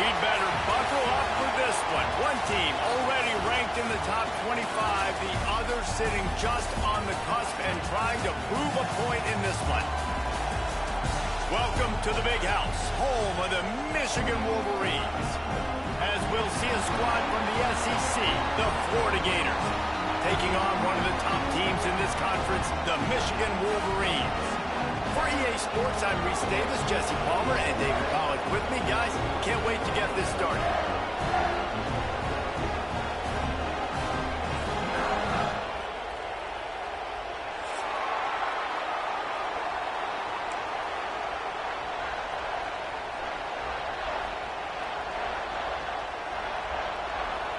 We'd better buckle up for this one. One team already ranked in the top 25, the other sitting just on the cusp and trying to prove a point in this one. Welcome to the Big House, home of the Michigan Wolverines. As we'll see a squad from the SEC, the Florida Gators, taking on one of the top teams in this conference, the Michigan Wolverines. For EA Sports, I'm Reese Davis, Jesse Palmer, and David Pollack with me. Guys, can't wait to get this started.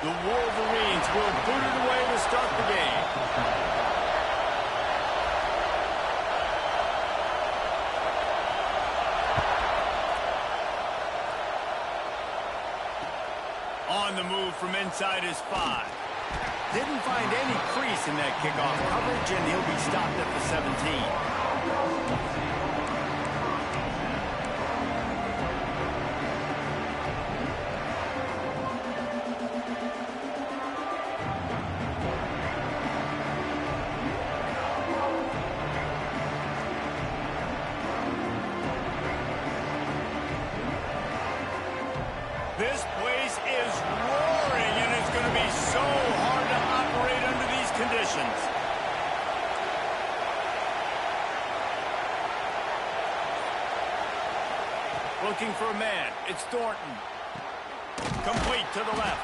The Wolverines will boot it away to start the game. On the move from inside his 5. Didn't find any crease in that kickoff coverage, and he'll be stopped at the 17. This place is roaring, and it's going to be so hard to operate under these conditions. Looking for a man. It's Thornton. Complete to the left.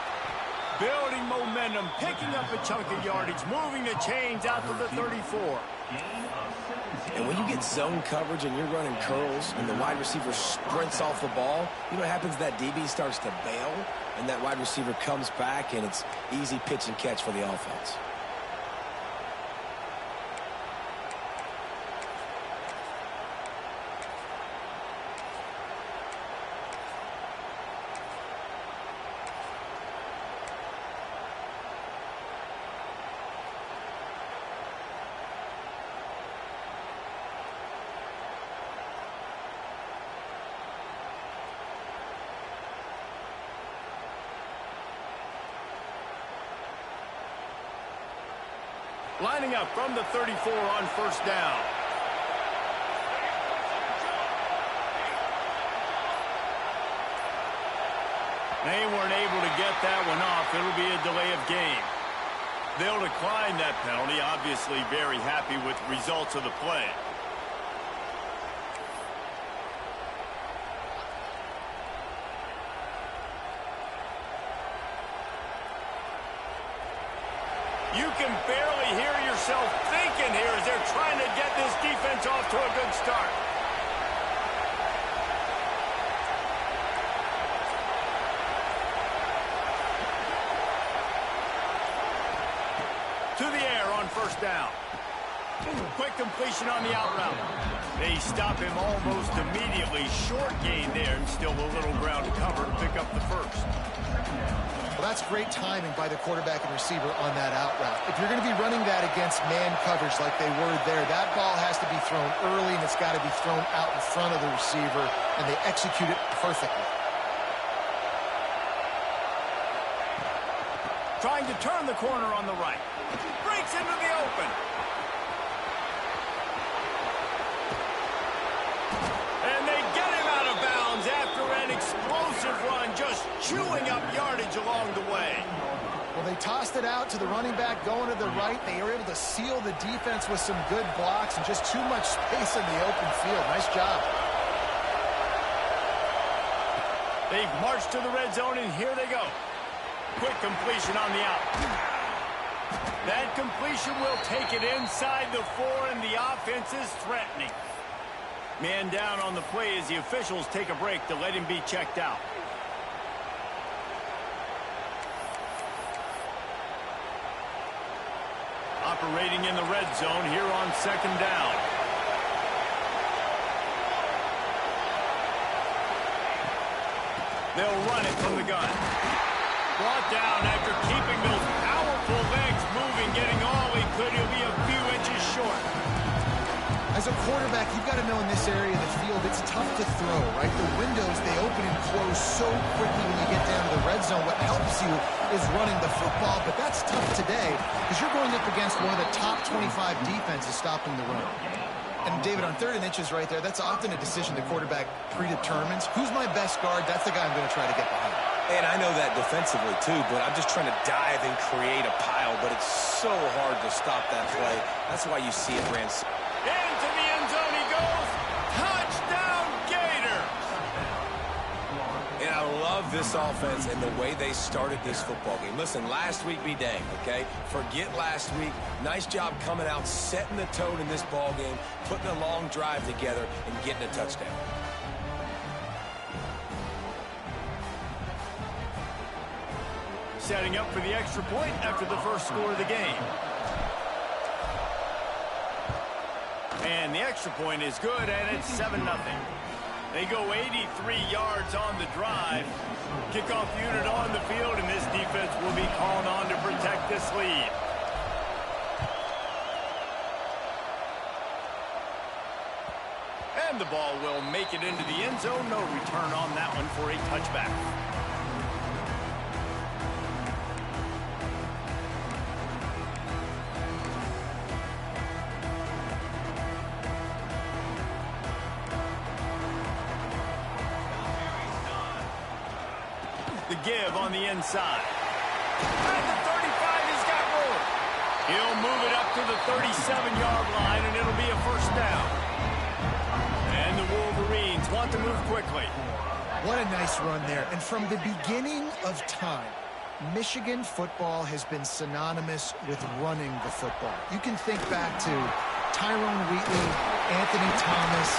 Building momentum, picking up a chunk of yardage, moving the chains out to the 34. And when you get zone coverage and you're running curls and the wide receiver sprints off the ball, you know what happens? That DB starts to bail, and that wide receiver comes back, and it's easy pitch and catch for the offense. Lining up from the 34 on first down. They weren't able to get that one off. It'll be a delay of game. They'll decline that penalty. Obviously very happy with the results of the play. You can barely hear yourself thinking here as they're trying to get this defense off to a good start. To the air on first down. Quick completion on the out route. They stop him almost immediately. Short gain there, and still a little ground to cover to pick up the first. Well, that's great timing by the quarterback and receiver on that out route. If you're going to be running that against man coverage like they were there, that ball has to be thrown early, and it's got to be thrown out in front of the receiver, and they execute it perfectly. Trying to turn the corner on the right. Breaks into the open. And they get him out of bounds after an explosive run, just chewing up yardage along the way. Well, they tossed it out to the running back going to the right. They were able to seal the defense with some good blocks and just too much space in the open field. Nice job. They've marched to the red zone, and here they go. Quick completion on the out. That completion will take it inside the 4, and the offense is threatening. Man down on the play as the officials take a break to let him be checked out. Operating in the red zone here on second down. They'll run it from the gun. Brought down after keeping those powerful legs moving, getting all he could. He'll be a few inches short. I As a quarterback, you've got to know in this area of the field, it's tough to throw, right? The windows, they open and close so quickly when you get down to the red zone. What helps you is running the football, but that's tough today because you're going up against one of the top 25 defenses stopping the run. And, David, on 3rd and inches right there, that's often a decision the quarterback predetermines. Who's my best guard? That's the guy I'm going to try to get behind. And I know that defensively, too, but I'm just trying to dive and create a pile, but it's so hard to stop that play. That's why you see it ran. Into the end zone he goes. Touchdown, Gators! And I love this offense and the way they started this football game. Listen, last week be dang, okay? Forget last week. Nice job coming out, setting the tone in this ball game, putting a long drive together, and getting a touchdown. Setting up for the extra point after the first score of the game. And the extra point is good, and it's 7-0. They go 83 yards on the drive. Kickoff unit on the field, and this defense will be called on to protect this lead. And the ball will make it into the end zone. No return on that one for a touchback. The give on the inside. At the 35, he's got room. He'll move it up to the 37-yard line, and it'll be a first down. And the Wolverines want to move quickly. What a nice run there. And from the beginning of time, Michigan football has been synonymous with running the football. You can think back to Tyrone Wheatley, Anthony Thomas,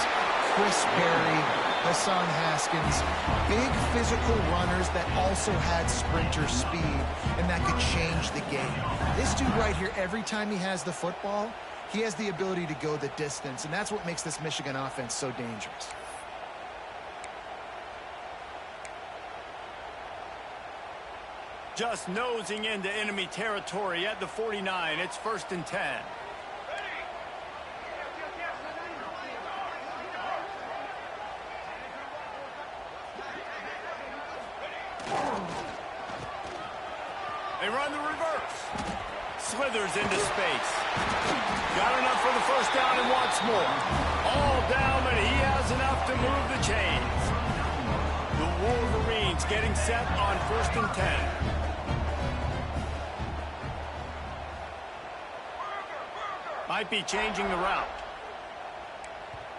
Chris Perry, Hassan Haskins, big physical runners that also had sprinter speed, and that could change the game. This dude right here, every time he has the football, he has the ability to go the distance, and that's what makes this Michigan offense so dangerous. Just nosing into enemy territory at the 49. It's 1st and 10. They run the reverse. Slithers into space. Got enough for the first down and wants more. All down, but he has enough to move the chains. The Wolverines getting set on 1st and 10. Might be changing the route.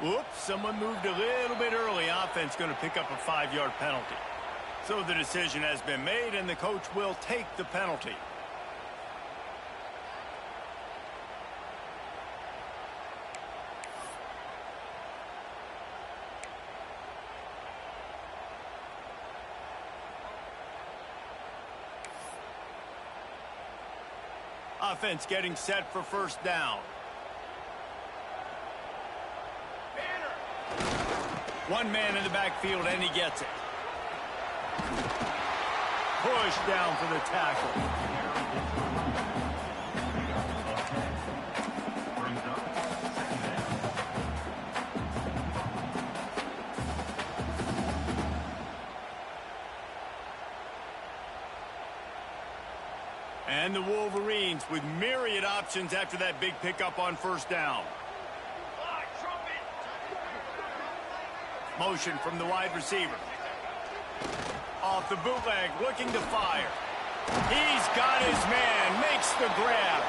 Whoops, someone moved a little bit early. Offense going to pick up a 5-yard penalty. So the decision has been made, and the coach will take the penalty. Offense getting set for first down. One man in the backfield, and he gets it. Push down for the tackle. And the Wolverines with myriad options after that big pickup on first down. Motion from the wide receiver. Off the bootleg, looking to fire. He's got his man, makes the grab.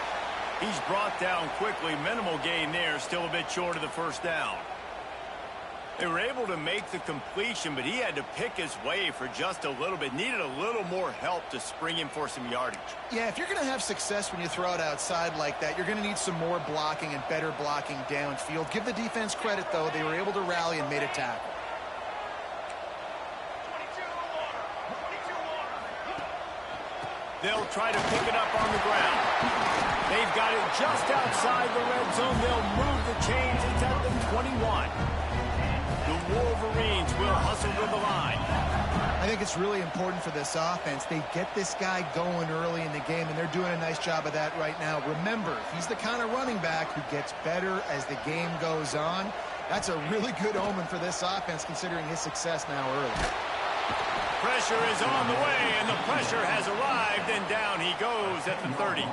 He's brought down quickly. Minimal gain there, still a bit short of the first down. They were able to make the completion, but he had to pick his way for just a little bit. Needed a little more help to spring him for some yardage. Yeah, if you're going to have success when you throw it outside like that, you're going to need some more blocking and better blocking downfield. Give the defense credit, though. They were able to rally and made a tackle. They'll try to pick it up on the ground. They've got it just outside the red zone. They'll move the chains. It's at the 21. The Wolverines will hustle to the line. I think it's really important for this offense. They get this guy going early in the game, and they're doing a nice job of that right now. Remember, he's the kind of running back who gets better as the game goes on. That's a really good omen for this offense, considering his success now early. Pressure is on the way, and the pressure has arrived, and down he goes at the 30.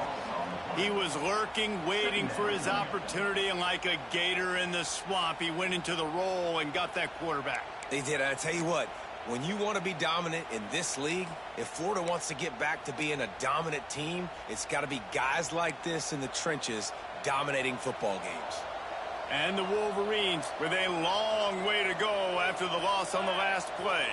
He was lurking, waiting for his opportunity, and like a gator in the swamp, he went into the roll and got that quarterback. They did. I tell you what, when you want to be dominant in this league, if Florida wants to get back to being a dominant team, it's got to be guys like this in the trenches dominating football games. And the Wolverines with a long way to go after the loss on the last play.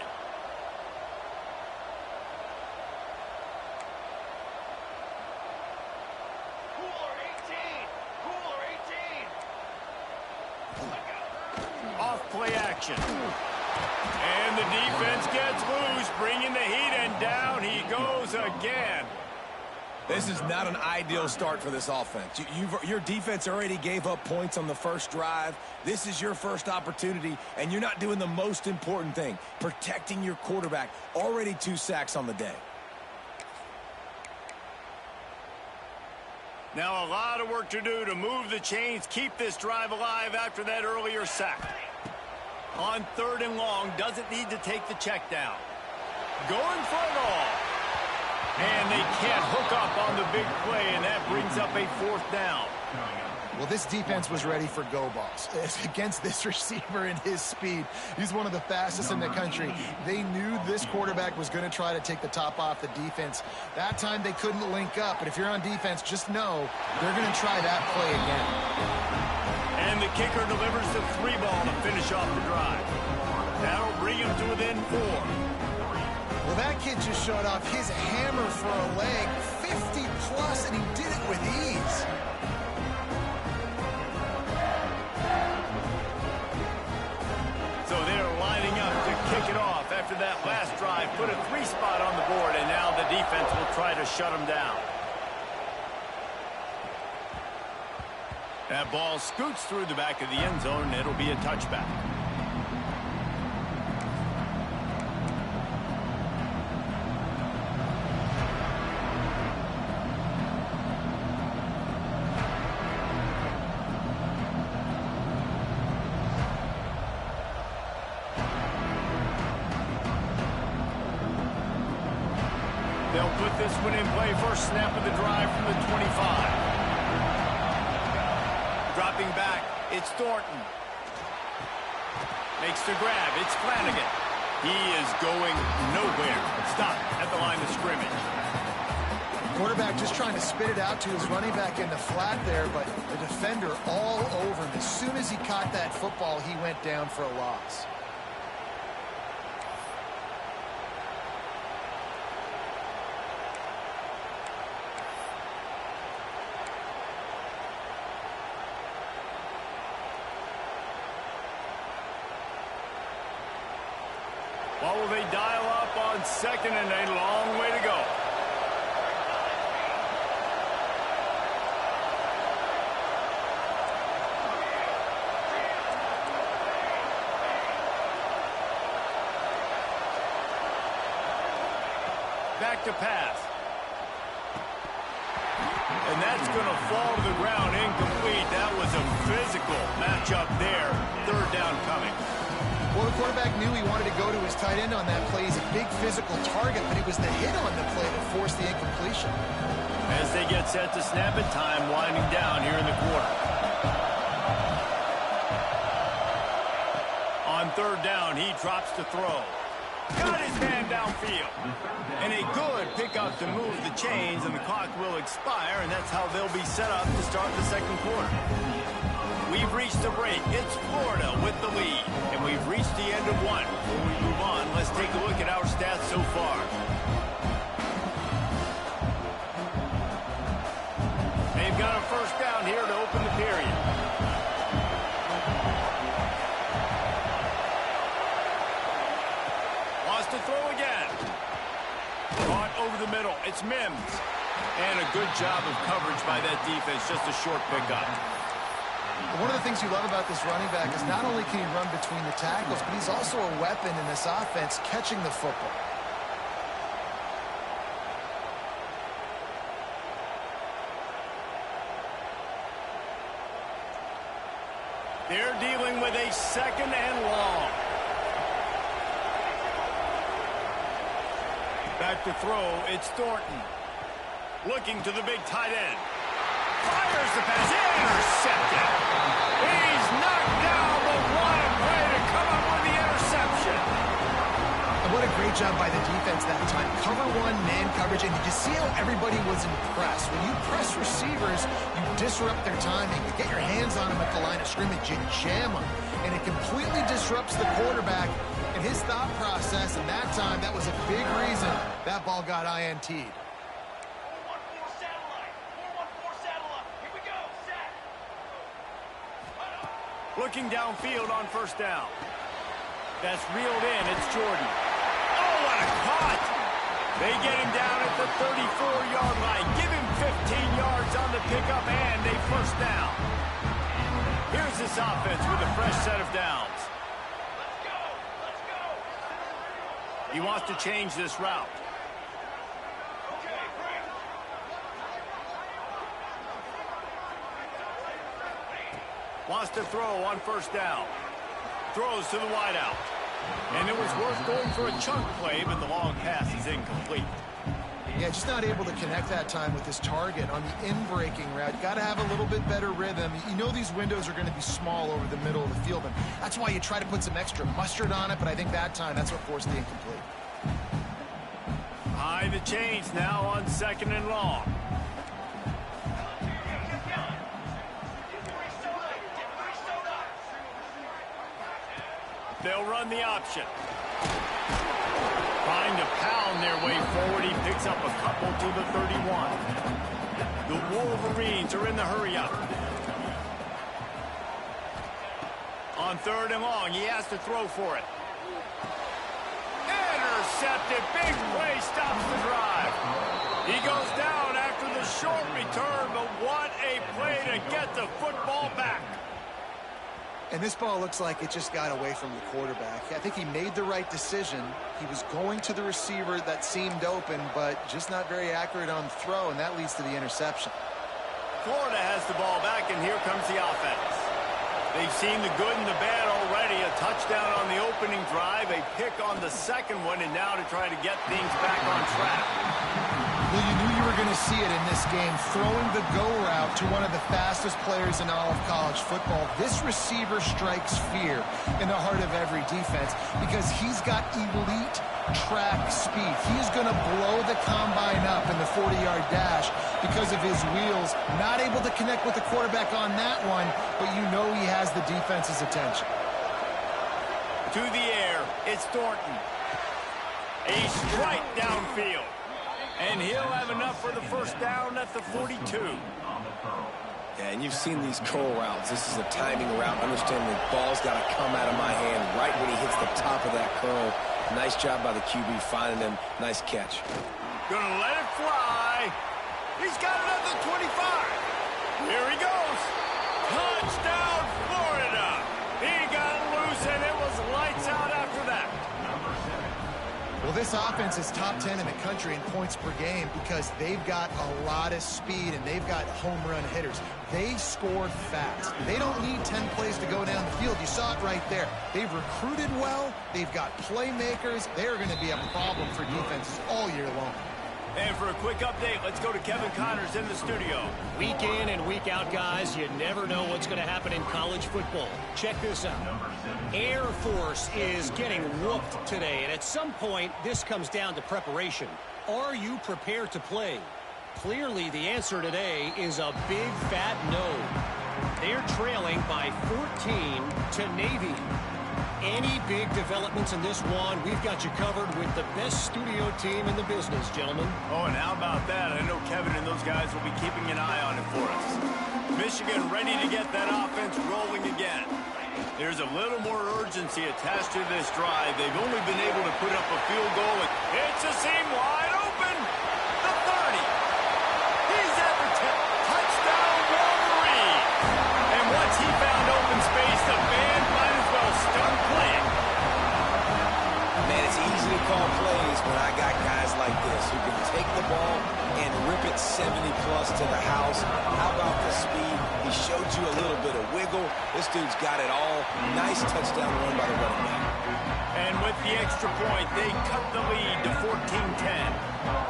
Off-play action. And the defense gets loose, bringing the heat, and down he goes again. This is not an ideal start for this offense. Your defense already gave up points on the first drive. This is your first opportunity, and you're not doing the most important thing, protecting your quarterback. Already 2 sacks on the day. Now a lot of work to do to move the chains, keep this drive alive after that earlier sack. On 3rd and long, doesn't need to take the check down. Going for it all. And they can't hook up on the big play, and that brings up a 4th down. Well, this defense was ready for go balls. Against this receiver and his speed, he's one of the fastest in the country. They knew this quarterback was going to try to take the top off the defense. That time they couldn't link up, but if you're on defense, just know they're going to try that play again. And the kicker delivers the 3 ball to finish off the drive. That'll bring him to within 4. Well, that kid just showed off his hammer for a leg, 50+, and he did it with ease. So they're lining up to kick it off after that last drive. Put a 3 spot on the board, and now the defense will try to shut them down. That ball scoots through the back of the end zone, and it'll be a touchback. They'll put this one in play. First snap of the drive from the 25. Dropping back, it's Thornton. Makes the grab, it's Flanagan. He is going nowhere. Stop at the line of scrimmage. Quarterback just trying to spit it out to his running back in the flat there, but the defender all over him. As soon as he caught that football, he went down for a loss. What will they dial up on 2nd and a long way to go? Back to pass. And that's going to fall to the ground incomplete. That was a physical matchup there. 3rd down coming. Well, the quarterback knew he wanted to go to his tight end on that play. He's a big physical target, but it was the hit on the play that forced the incompletion. As they get set to snap it, time winding down here in the quarter. On 3rd down, he drops to throw. Got his man downfield. And a good pickup to move the chains, and the clock will expire, and that's how they'll be set up to start the 2nd quarter. We've reached the break. It's Florida with the lead. And we've reached the end of one. Before we move on, let's take a look at our stats so far. They've got a 1st down here to open the period. Wants to throw again. Caught over the middle. It's Mims. And a good job of coverage by that defense. Just a short pickup. One of the things you love about this running back is not only can he run between the tackles, but he's also a weapon in this offense catching the football. They're dealing with a 2nd and long. Back to throw, it's Thornton. Looking to the big tight end. Fires the pass, intercepted. He's knocked down, but what a play to come up with the interception. And what a great job by the defense that time. Cover one, man coverage, and did you see how everybody was impressed? When you press receivers, you disrupt their timing. You get your hands on them at the line of scrimmage, you jam them, and it completely disrupts the quarterback and his thought process, and that time, that was a big reason that ball got INT'd. Looking downfield on 1st down. That's reeled in. It's Jordan. Oh, what a cut! They get him down at the 34-yard line. Give him 15 yards on the pickup and a 1st down. Here's this offense with a fresh set of downs. Let's go! Let's go! He wants to change this route. Wants to throw on 1st down. Throws to the wideout. And it was worth going for a chunk play, but the long pass is incomplete. Yeah, just not able to connect that time with his target on the in-breaking route. Got to have a little bit better rhythm. You know these windows are going to be small over the middle of the field, and that's why you try to put some extra mustard on it, but I think that time that's what forced the incomplete. High the chains now on 2nd and long. They'll run the option. Trying to pound their way forward. He picks up a couple to the 31. The Wolverines are in the hurry-up. On 3rd and long, he has to throw for it. Intercepted. Big play stops the drive. He goes down after the short return, but what a play to get the football back. And this ball looks like it just got away from the quarterback. I think he made the right decision. He was going to the receiver that seemed open, but just not very accurate on the throw, and that leads to the interception. Florida has the ball back, and here comes the offense. They've seen the good and the bad already. A touchdown on the opening drive, a pick on the 2nd one, and now to try to get things back on track. Well, you knew you were going to see it in this game, throwing the go route to one of the fastest players in all of college football. This receiver strikes fear in the heart of every defense because he's got elite track speed. He's going to blow the combine up in the 40-yard dash because of his wheels. Not able to connect with the quarterback on that one, but you know he has the defense's attention. To the air, it's Thornton. A strike downfield. And he'll have enough for the 1st down at the 42. Yeah, and you've seen these curl routes. This is a timing route. Understand the ball's got to come out of my hand right when he hits the top of that curl. Nice job by the QB finding him. Nice catch. Gonna let it fly. He's got it at the 25. Here he goes. Touchdown, Florida. He got loose, and it was lights out after that. Well, this offense is top 10 in the country in points per game because they've got a lot of speed and they've got home run hitters. They score fast. They don't need 10 plays to go down the field. You saw it right there. They've recruited well. They've got playmakers. They're going to be a problem for defenses all year long. And for a quick update, let's go to Kevin Connors in the studio. Week in and week out, guys, you never know what's going to happen in college football. Check this out. Air Force is getting whooped today, and at some point, this comes down to preparation. Are you prepared to play? Clearly, the answer today is a big, fat no. They're trailing by 14 to Navy. Any big developments in this one, we've got you covered with the best studio team in the business, gentlemen. Oh, and how about that? I know Kevin and those guys will be keeping an eye on it for us. Michigan ready to get that offense rolling again. There's a little more urgency attached to this drive. They've only been able to put up a field goal. It's a seam wide open. The 30. He's at the 10. Touchdown, Wolverine. And what's he How about the speed? He showed you a little bit of wiggle. This dude's got it all. Nice touchdown run by the running back. And with the extra point, they cut the lead to 14-10.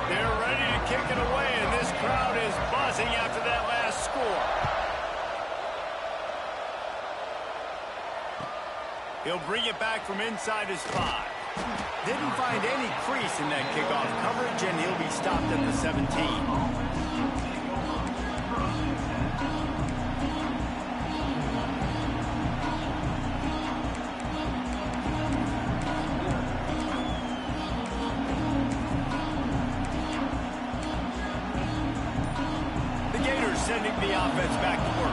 They're ready to kick it away, and this crowd is buzzing after that last score. He'll bring it back from inside his 5. Didn't find any crease in that kickoff coverage, and he'll be stopped at the 17. Sending the offense back to work.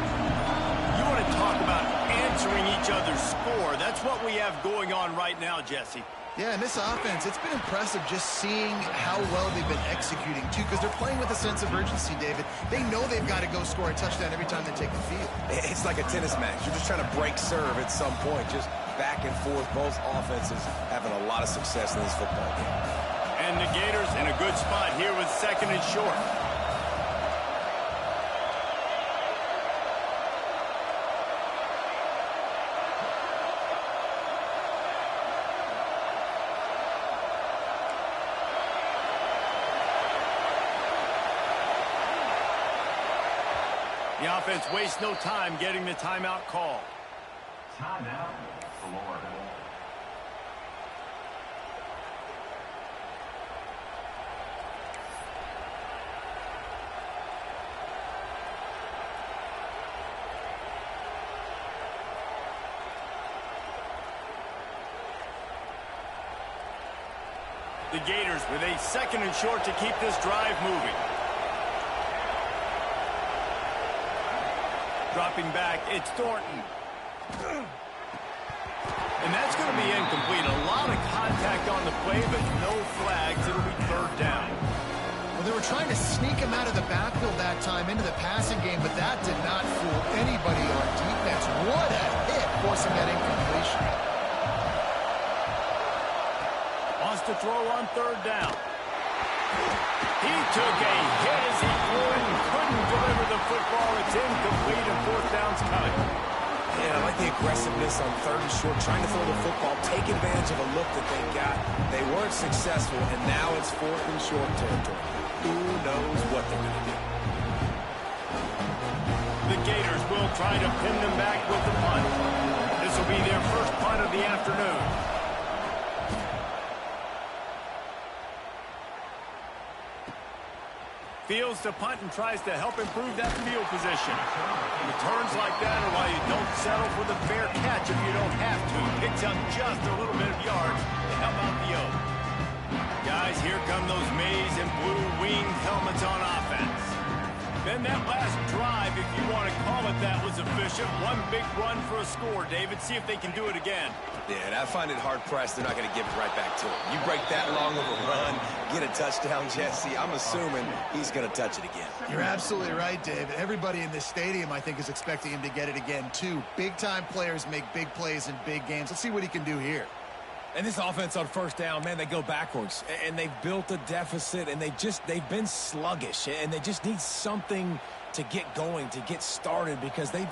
You want to talk about answering each other's score. That's what we have going on right now, Jesse. Yeah, and this offense, it's been impressive just seeing how well they've been executing, too, because they're playing with a sense of urgency, David. They know they've got to go score a touchdown every time they take the field. It's like a tennis match. You're just trying to break serve at some point, just back and forth. Both offenses having a lot of success in this football game. And the Gators in a good spot here with 2nd and short. The offense wastes no time getting the timeout call. Timeout, Florida. The Gators with a 2nd and short to keep this drive moving. Dropping back, it's Thornton. And that's going to be incomplete. A lot of contact on the play, but no flags. It'll be 3rd down. Well, they were trying to sneak him out of the backfield that time into the passing game, but that did not fool anybody on defense. What a hit, forcing that incompletion. Wants to throw on 3rd down. He took a hit as he threw it and couldn't deliver the football. It's incomplete and 4th down's coming. Yeah, I like the aggressiveness on 3rd and short, trying to throw the football, take advantage of a look that they got. They weren't successful, and now it's 4th and short territory. Who knows what they're going to do? The Gators will try to pin them back with the punt. This will be their first punt of the afternoon. Fields to punt and tries to help improve that field position. Returns like that are why you don't settle for the fair catch if you don't have to. Picks up just a little bit of yards to help out the O. Guys, here come those maize and blue winged helmets on offense. Then that last drive, if you want to call it that, was efficient. One big run for a score, David. See if they can do it again. Yeah, and I find it hard-pressed they're not going to give it right back to him. You break that long of a run, get a touchdown, Jesse, I'm assuming he's going to touch it again. You're absolutely right, Dave. Everybody in this stadium, I think, is expecting him to get it again, too. Big-time players make big plays in big games. Let's see what he can do here. And this offense on 1st down, man, they go backwards. And they've built a deficit, and they've been sluggish. And they just need something to get going, to get started, because they've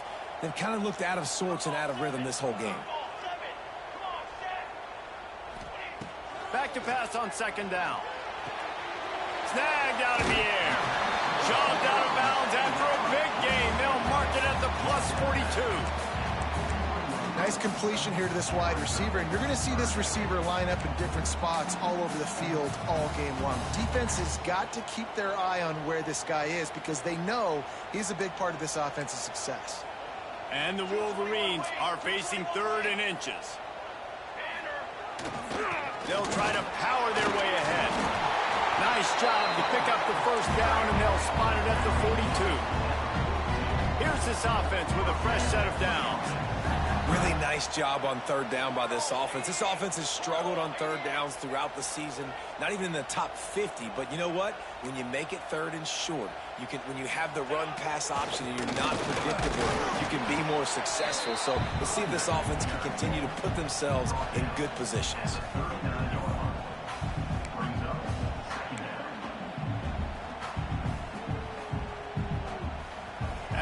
kind of looked out of sorts and out of rhythm this whole game. Back to pass on 2nd down. Snagged out of the air. Shoved out of bounds after a big gain. They'll mark it at the +42. Nice completion here to this wide receiver, and you're going to see this receiver line up in different spots all over the field all game long. Defense has got to keep their eye on where this guy is because they know he's a big part of this offense's success. And the Wolverines are facing 3rd and inches. They'll try to power their way ahead. Nice job to pick up the 1st down, and they'll spot it at the 42. Here's this offense with a fresh set of downs. Really nice job on 3rd down by this offense. This offense has struggled on 3rd downs throughout the season, not even in the top 50. But you know what? When you make it 3rd and short, when you have the run-pass option and you're not predictable, you can be more successful. So let's see if this offense can continue to put themselves in good positions.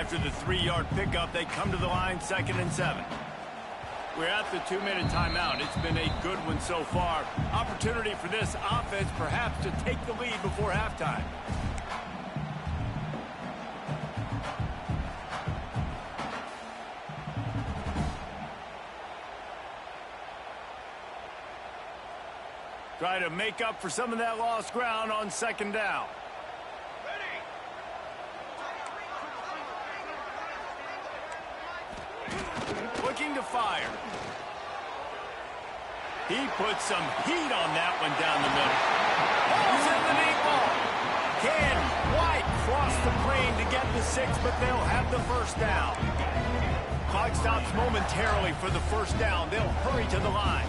After the 3-yard pickup, they come to the line 2nd and 7. We're at the 2-minute timeout. It's been a good one so far. Opportunity for this offense perhaps to take the lead before halftime. Try to make up for some of that lost ground on 2nd down. Looking to fire. He puts some heat on that one down the middle. Balls in the deep ball. Can White cross the plane to get the 6, but they'll have the 1st down. Clock stops momentarily for the 1st down. They'll hurry to the line.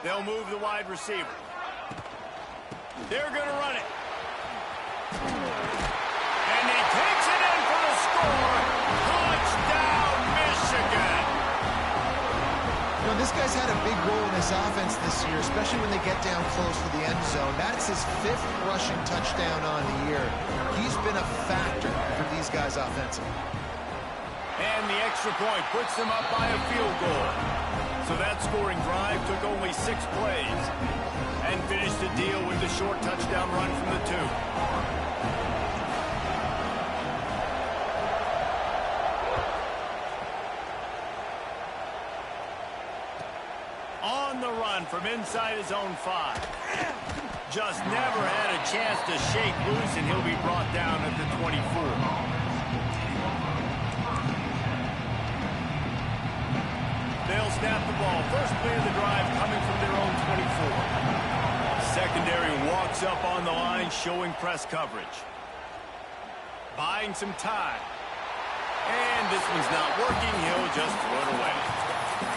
They'll move the wide receiver. They're going to run it. And he takes it in for the score. Touchdown, Michigan. You know, this guy's had a big role in this offense this year, especially when they get down close to the end zone. That's his 5th rushing touchdown on the year. He's been a factor for these guys offensively. And the extra point puts them up by a field goal. So that scoring drive took only 6 plays and finished the deal with the short touchdown run from the 2. On the run from inside his own 5. Just never had a chance to shake loose, and he'll be brought down at the 24. They'll snap the ball. First play of the drive coming from their own 24. Secondary walks up on the line, showing press coverage. Buying some time. And this one's not working. He'll just throw it away.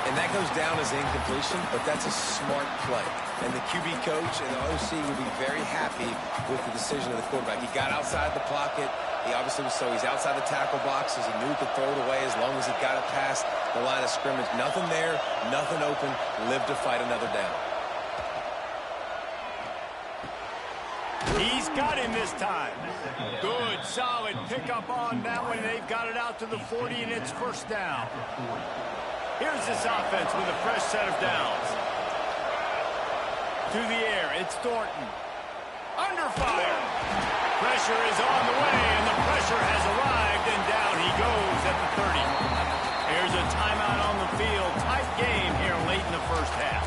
And that goes down as incompletion, but that's a smart play. And the QB coach and the OC will be very happy with the decision of the quarterback. He got outside the pocket. He obviously was so he's outside the tackle boxes. He knew he could throw it away as long as he got it past the line of scrimmage. Nothing there, nothing open. Live to fight another down. He's got him this time. Good, solid pickup on that one. They've got it out to the 40, and it's 1st down. Here's this offense with a fresh set of downs. To the air, it's Thornton. Under fire. Pressure is on the way, and the pressure has arrived, and down he goes at the 30. Here's a timeout on the field. Tight game here late in the 1st half.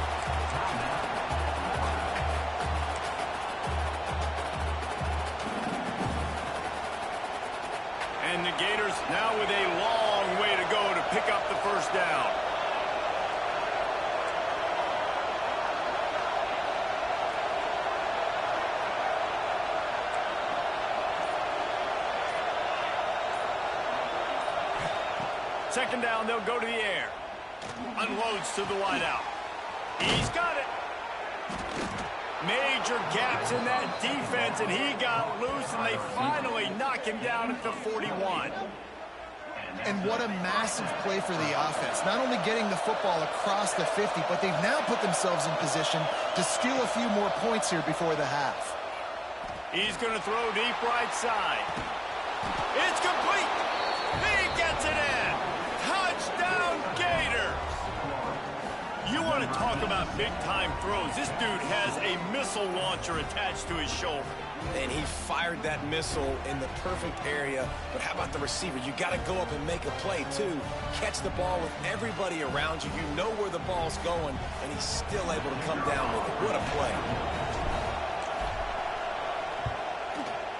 And the Gators now with a long way to go to pick up the 1st down. Second down, they'll go to the air. Unloads to the wideout. He's got it. Major gaps in that defense, and he got loose, and they finally knock him down at the 41. And what a massive play for the offense. Not only getting the football across the 50, but they've now put themselves in position to steal a few more points here before the half. He's going to throw deep right side. It's complete. He gets it in. Touchdown, Gators. You want to talk about big-time throws. This dude has a missile launcher attached to his shoulder. And he fired that missile in the perfect area. But how about the receiver? You got to go up and make a play, too. Catch the ball with everybody around you. You know where the ball's going, and he's still able to come down with it. What a play.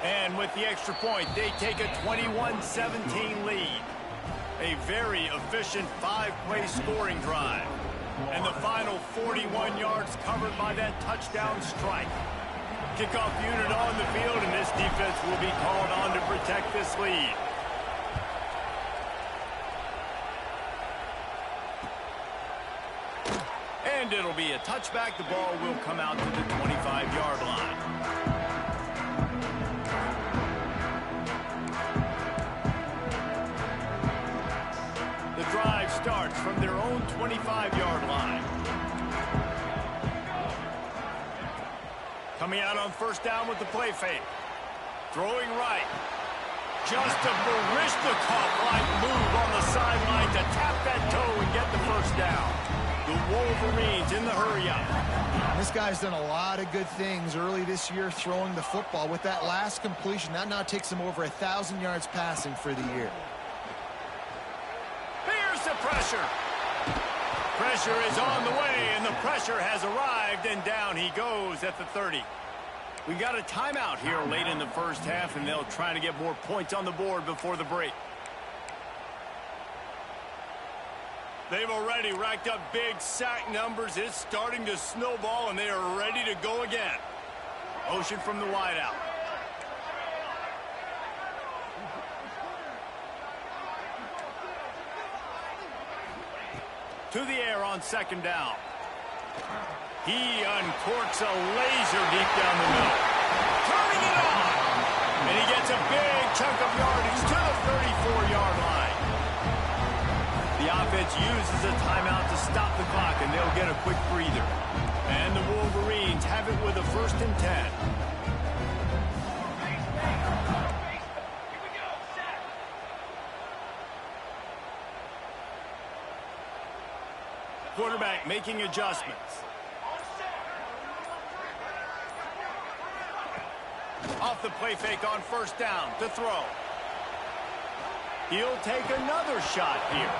And with the extra point, they take a 21-17 lead. A very efficient 5-play scoring drive. And the final 41 yards covered by that touchdown strike. Kickoff unit on the field, and this defense will be called on to protect this lead. And it'll be a touchback. The ball will come out to the 25. 25-yard line. Coming out on first down with the play fake. Throwing right. Just a Barishnikov-like move on the sideline to tap that toe and get the first down. The Wolverines in the hurry-up. This guy's done a lot of good things early this year throwing the football. With that last completion, that now takes him over 1,000 yards passing for the year. Here's the pressure. Pressure is on the way, and the pressure has arrived, and down he goes at the 30. We got a timeout here late in the first half, and they'll try to get more points on the board before the break. They've already racked up big sack numbers. It's starting to snowball, and they are ready to go again. Motion from the wideout. To the air on second down. He uncorks a laser deep down the middle. Turning it on. And he gets a big chunk of yardage to the 34-yard line. The offense uses a timeout to stop the clock, and they'll get a quick breather. And the Wolverines have it with a 1st and 10. Quarterback making adjustments. Off the play fake on first down to throw. He'll take another shot here.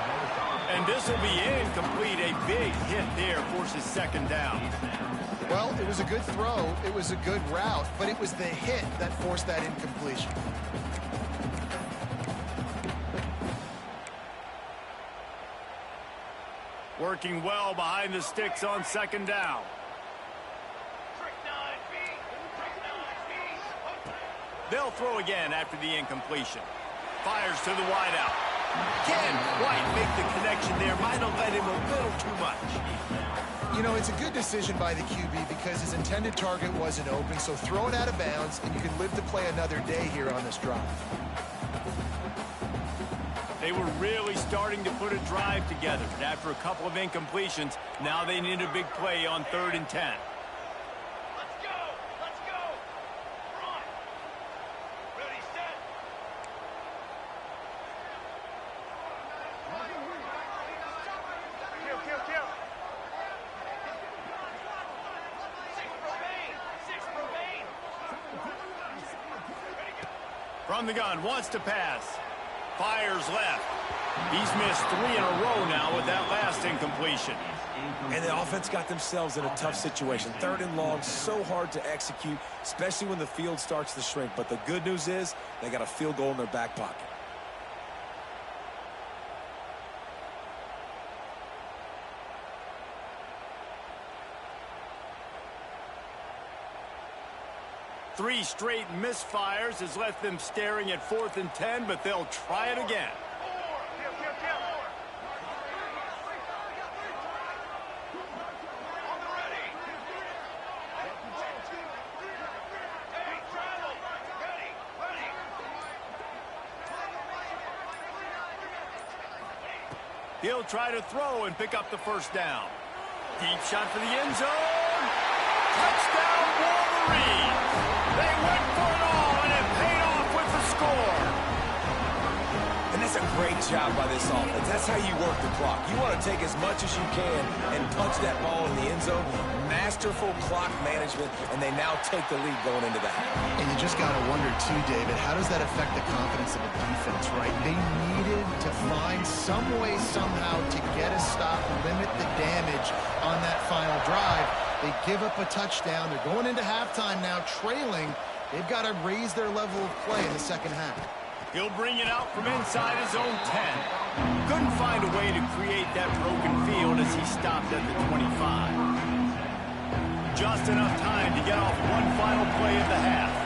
And this will be incomplete. A big hit there forces second down. Well, it was a good throw. It was a good route, but it was the hit that forced that incompletion. Working well behind the sticks on second down. They'll throw again after the incompletion. Fires to the wideout. Can't quite make the connection there. Might have led him a little too much. You know, it's a good decision by the QB because his intended target wasn't open, so throw it out of bounds, and you can live to play another day here on this drive. They were really starting to put a drive together. And after a couple of incompletions, now they need a big play on 3rd and 10. From the gun, wants to pass. Fires left. He's missed 3 in a row now with that last incompletion. And the offense got themselves in a tough situation. 3rd and long, so hard to execute, especially when the field starts to shrink. But the good news is they got a field goal in their back pocket. Three straight misfires has left them staring at 4th and 10, but they'll try it again. He'll try to throw and pick up the first down. Deep shot for the end zone. Touchdown, Wolverines! They went for it all, and it paid off with the score. And that's a great job by this offense. That's how you work the clock. You want to take as much as you can and punch that ball in the end zone. Masterful clock management, and they now take the lead going into the half. And you just got to wonder, too, David, how does that affect the confidence of the defense, right? They needed to find some way, somehow, to get a stop, limit the damage on that final drive. They give up a touchdown. They're going into halftime now, trailing. They've got to raise their level of play in the second half. He'll bring it out from inside his own 10. Couldn't find a way to create that broken field as he stopped at the 25. Just enough time to get off one final play of the half.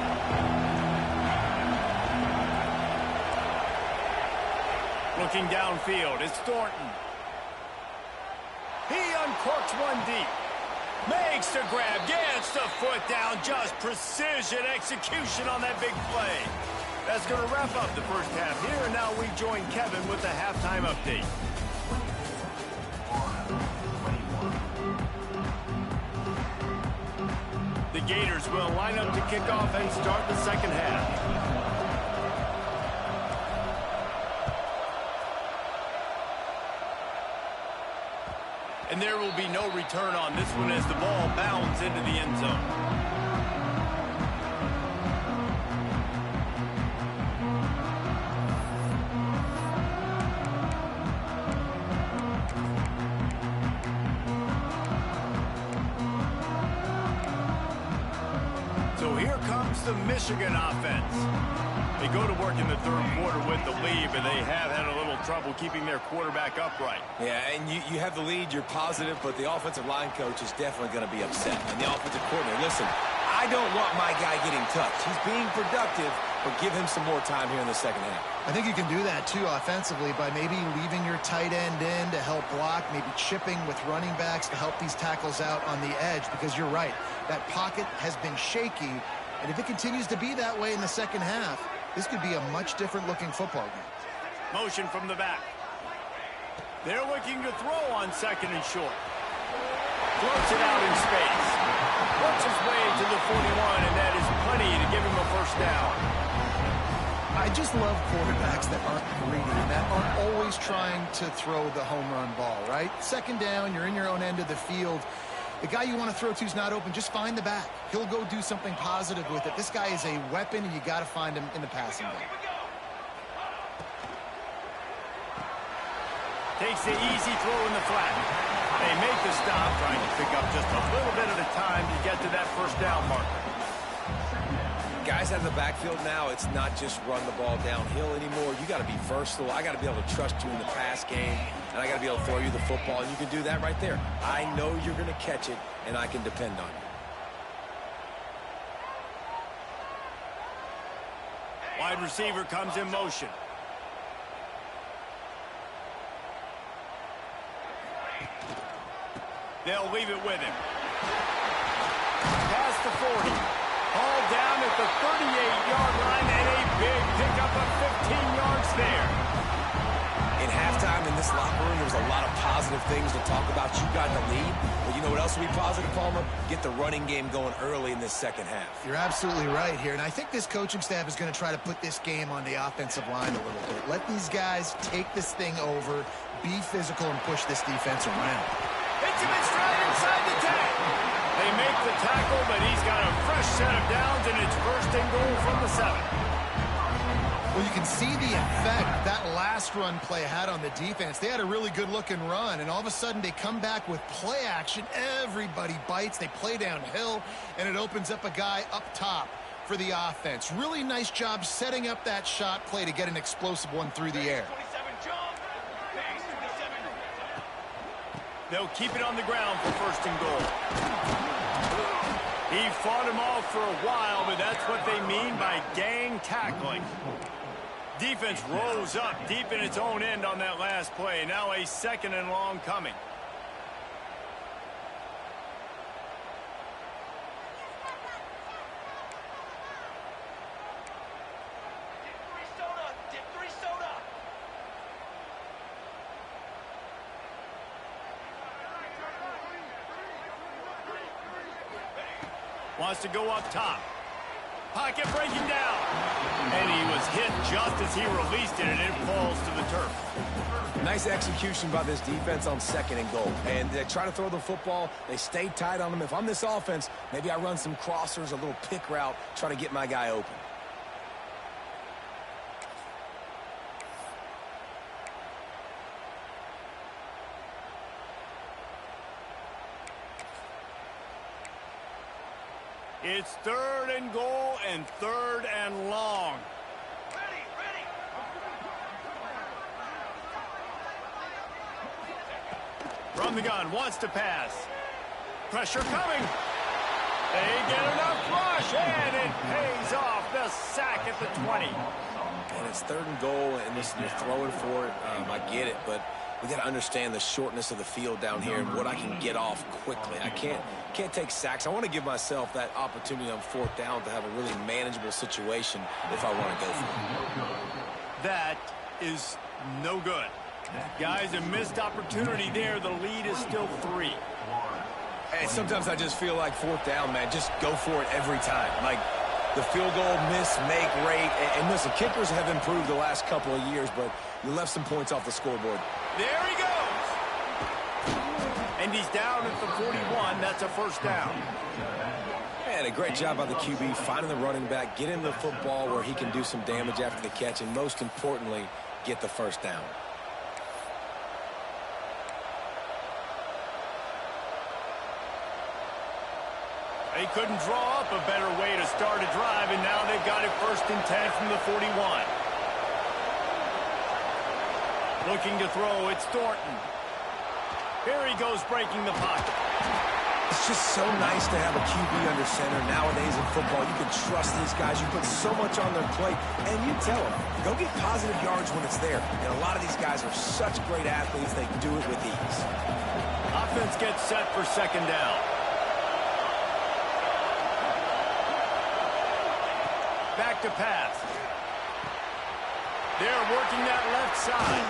Looking downfield, it's Thornton. He uncorks one deep. Makes the grab, gets the foot down, just precision execution on that big play. That's going to wrap up the first half here, and now we join Kevin with the halftime update. Gators will line up to kick off and start the second half. And there will be no return on this one as the ball bounds into the end zone. So here comes the Michigan offense. They go to work in the third quarter with the lead, but they have had a little trouble keeping their quarterback upright. Yeah, and you have the lead, you're positive, but the offensive line coach is definitely going to be upset. And the offensive coordinator, listen, I don't want my guy getting touched. He's being productive, but give him some more time here in the second half. I think you can do that, too, offensively, by maybe leaving your tight end in to help block, maybe chipping with running backs to help these tackles out on the edge, because you're right. That pocket has been shaky, and if it continues to be that way in the second half, this could be a much different-looking football game. Motion from the back. They're looking to throw on second and short. Floats it out in space. Works his way to the 41, and that is plenty to give him a first down. I just love quarterbacks that aren't greedy, that aren't always trying to throw the home run ball, right? Second down, you're in your own end of the field. The guy you want to throw to is not open. Just find the back. He'll go do something positive with it. This guy is a weapon, and you got to find him in the passing game. Takes the easy throw in the flat. They make the stop, trying to pick up just a little bit at a time to get to that first down marker. Guys out of the backfield now, it's not just run the ball downhill anymore. You got to be versatile. I got to be able to trust you in the pass game, and I got to be able to throw you the football, and you can do that right there. I know you're going to catch it, and I can depend on you. Wide receiver comes in motion. They'll leave it with him. Past the 40. Hauled down at the 38-yard line, and a big pickup of 15 yards there. In halftime in this locker room, there was a lot of positive things to talk about. You got the lead. But you know what else will be positive, Palmer? Get the running game going early in this second half. You're absolutely right here, and I think this coaching staff is going to try to put this game on the offensive line a little bit. Let these guys take this thing over, be physical, and push this defense around. Hits him in stride inside the 10. They make the tackle, but he's got a fresh set of downs, and it's first and goal from the 7. Well, you can see the effect that last run play had on the defense. They had a really good-looking run, and all of a sudden they come back with play action. Everybody bites. They play downhill, and it opens up a guy up top for the offense. Really nice job setting up that shot play to get an explosive one through the air. They'll keep it on the ground for first and goal. He fought him off for a while, but that's what they mean by gang tackling. Defense rose up deep in its own end on that last play. Now a second and long coming. Wants to go up top. Pocket breaking down. And he was hit just as he released it, and it falls to the turf. Nice execution by this defense on second and goal. And they try to throw the football. They stay tight on them. If I'm this offense, maybe I run some crossers, a little pick route, try to get my guy open. It's third and goal and third and long. From the gun, wants to pass. Pressure coming. They get enough rush, and it pays off. The sack at the 20. And it's third and goal, and listen, you're throwing for it. I get it, but we got to understand the shortness of the field down here and what I can get off quickly. I can't take sacks. I want to give myself that opportunity on fourth down to have a really manageable situation if I want to go for it. That is no good. Guys, a missed opportunity there. The lead is still 3. And sometimes I just feel like fourth down, man, just go for it every time. Like the field goal miss-make rate. And listen, kickers have improved the last couple of years, but you left some points off the scoreboard. There he goes. And he's down at the 41. That's a first down. And a great job by the QB finding the running back, getting the football where he can do some damage after the catch, and most importantly, get the first down. They couldn't draw up a better way to start a drive, and now they've got it 1st and 10 from the 41. Looking to throw, it's Thornton. Here he goes, breaking the pocket. It's just so nice to have a QB under center. Nowadays in football, you can trust these guys. You put so much on their plate, and you tell them, go get positive yards when it's there. And a lot of these guys are such great athletes, they do it with ease. Offense gets set for 2nd down. Back to pass. They're working that left side.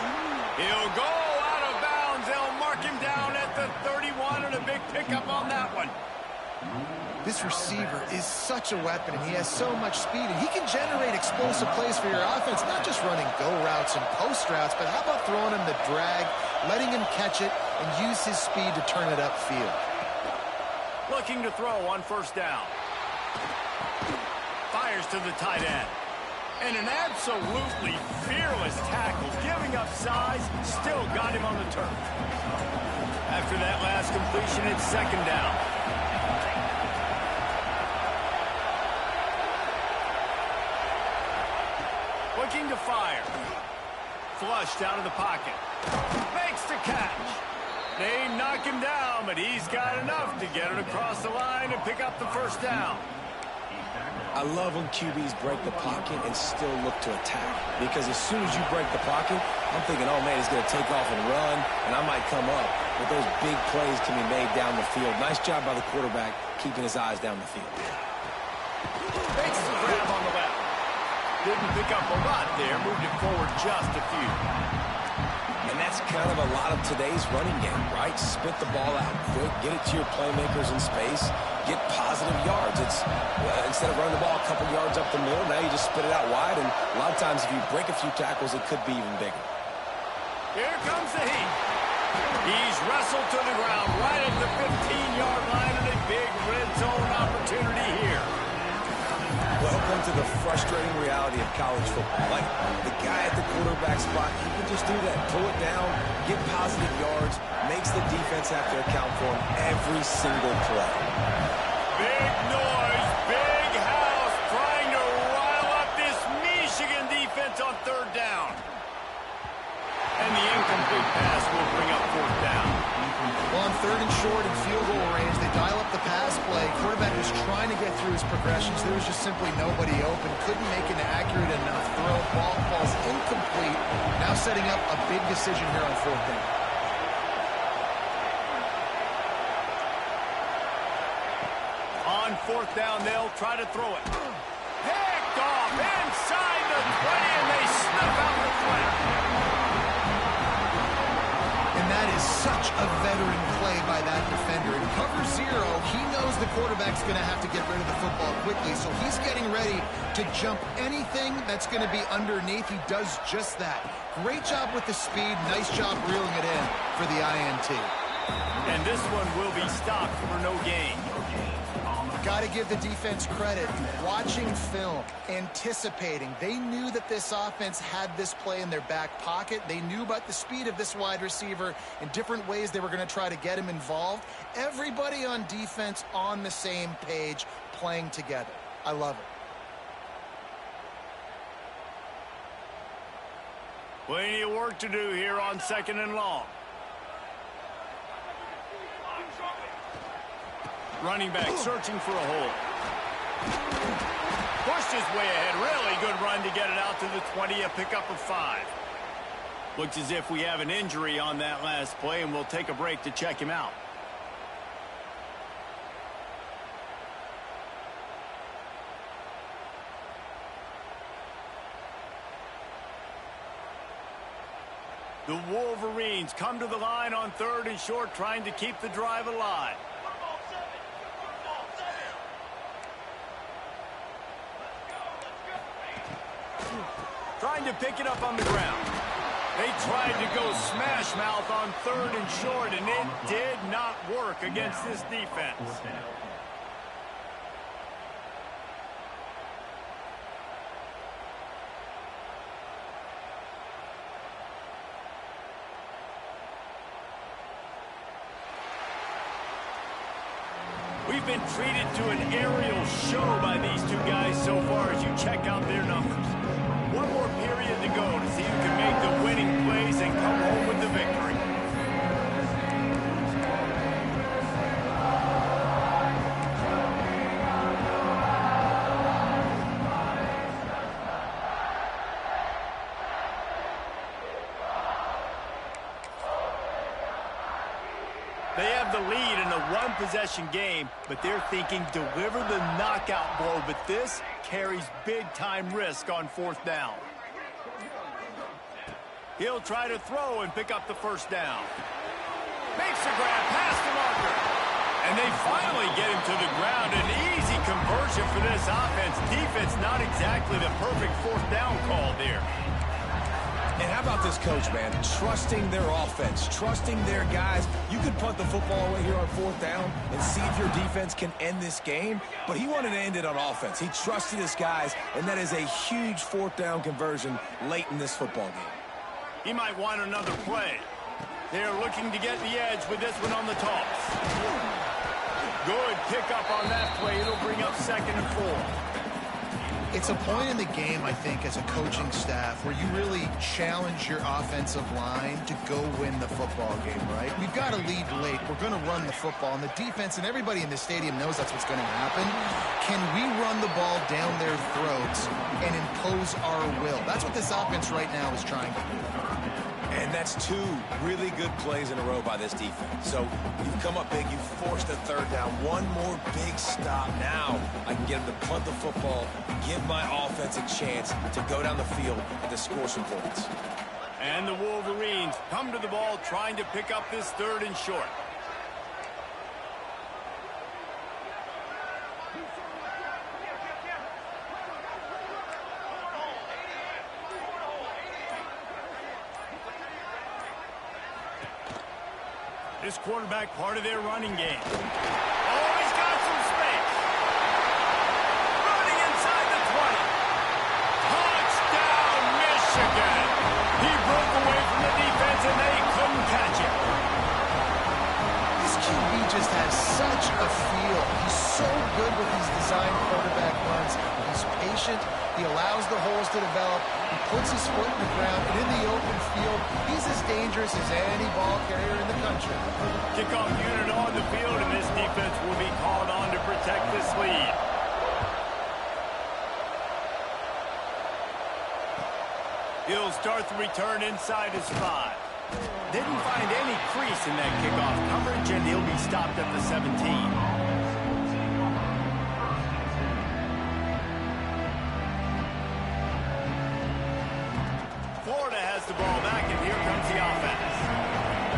He'll go out of bounds. They'll mark him down at the 31, and a big pickup on that one. This receiver is such a weapon, and he has so much speed, and he can generate explosive plays for your offense, not just running go routes and post routes, but how about throwing him the drag, letting him catch it, and use his speed to turn it upfield. Looking to throw on 1st down. Fires to the tight end. And an absolutely fearless tackle, giving up size, still got him on the turf. After that last completion, it's 2nd down. Looking to fire. Flushed out of the pocket. Makes the catch. They knock him down, but he's got enough to get it across the line and pick up the 1st down. I love when QBs break the pocket and still look to attack. Because as soon as you break the pocket, I'm thinking, oh, man, he's going to take off and run, and I might come up. But those big plays can be made down the field. Nice job by the quarterback keeping his eyes down the field. Makes the grab on the left. Didn't pick up a lot there. Moved it forward just a few. And that's kind of a lot of today's running game, right? Spit the ball out quick, get it to your playmakers in space, get positive yards. It's instead of running the ball a couple yards up the middle, now you just spit it out wide, and a lot of times if you break a few tackles, it could be even bigger. Here comes the heat. He's wrestled to the ground right at the 15-yard line, and a big red zone opportunity here. Welcome to the frustrating reality of college football. Like, the guy at the quarterback spot, he can just do that. Pull it down, get positive yards, makes the defense have to account for him every single play. Big noise, big house, trying to rile up this Michigan defense on 3rd down. And the incomplete pass will bring up 4th down. Well, on 3rd and short and field goal range, they dial up the pass play. Quarterback was trying to get through his progressions. There was just simply nobody open. Couldn't make an accurate enough throw. Ball falls incomplete. Now setting up a big decision here on 4th down. On 4th down, they'll try to throw it. Picked off inside the 20, and they snuff out the flat. And that is such a veteran play by that defender. In cover 0, he knows the quarterback's going to have to get rid of the football quickly, so he's getting ready to jump anything that's going to be underneath. He does just that. Great job with the speed. Nice job reeling it in for the INT. And this one will be stopped for no gain. Got to give the defense credit. Watching film, anticipating. They knew that this offense had this play in their back pocket. They knew about the speed of this wide receiver in different ways they were going to try to get him involved. Everybody on defense on the same page, playing together. I love it. Plenty of work to do here on 2nd and long. Running back searching for a hole. Pushed his way ahead. Really good run to get it out to the 20, a pickup of 5. Looks as if we have an injury on that last play, and we'll take a break to check him out. The Wolverines come to the line on 3rd and short, trying to keep the drive alive. Trying to pick it up on the ground. They tried to go smash mouth on 3rd and short, and it did not work against this defense. We've been treated to an aerial show by these two guys so far as you check out their numbers. One more period to go to see who can make the winning plays and come home with the victory. They have the lead in a one-possession game, but they're thinking deliver the knockout blow, but this carries big-time risk on 4th down. He'll try to throw and pick up the 1st down. Makes the grab past the marker. And they finally get him to the ground. An easy conversion for this offense. Defense not exactly the perfect 4th down call there. And how about this coach, man? Trusting their offense, trusting their guys. You could punt the football away here on 4th down and see if your defense can end this game, but he wanted to end it on offense. He trusted his guys, and that is a huge 4th down conversion late in this football game. He might want another play. They're looking to get the edge with this one on the toss. Good pickup on that play. It'll bring up 2nd and 4. It's a point in the game, I think, as a coaching staff where you really challenge your offensive line to go win the football game, right? We've got to lead late. We're going to run the football, and the defense and everybody in the stadium knows that's what's going to happen. Can we run the ball down their throats and impose our will? That's what this offense right now is trying to do. And that's 2 really good plays in a row by this defense. So you've come up big, you've forced a 3rd down. One more big stop. Now I can get him to punt the football, give my offense a chance to go down the field and to score some points. And the Wolverines come to the ball trying to pick up this 3rd and short. This quarterback part of their running game. Oh, he's got some space. Running inside the 20. Touchdown, Michigan. He broke away from the defense, and they couldn't catch him. This QB just has such a feel. He's so good with these design quarterback runs. He's patient. He allows the holes to develop. He puts his foot in the ground, and in the open field, he's as dangerous as any ball carrier in the country. Kickoff unit on the field, and this defense will be called on to protect this lead. He'll start the return inside his 5. Didn't find any crease in that kickoff coverage, and he'll be stopped at the 17. Florida has the ball back, and here comes the offense.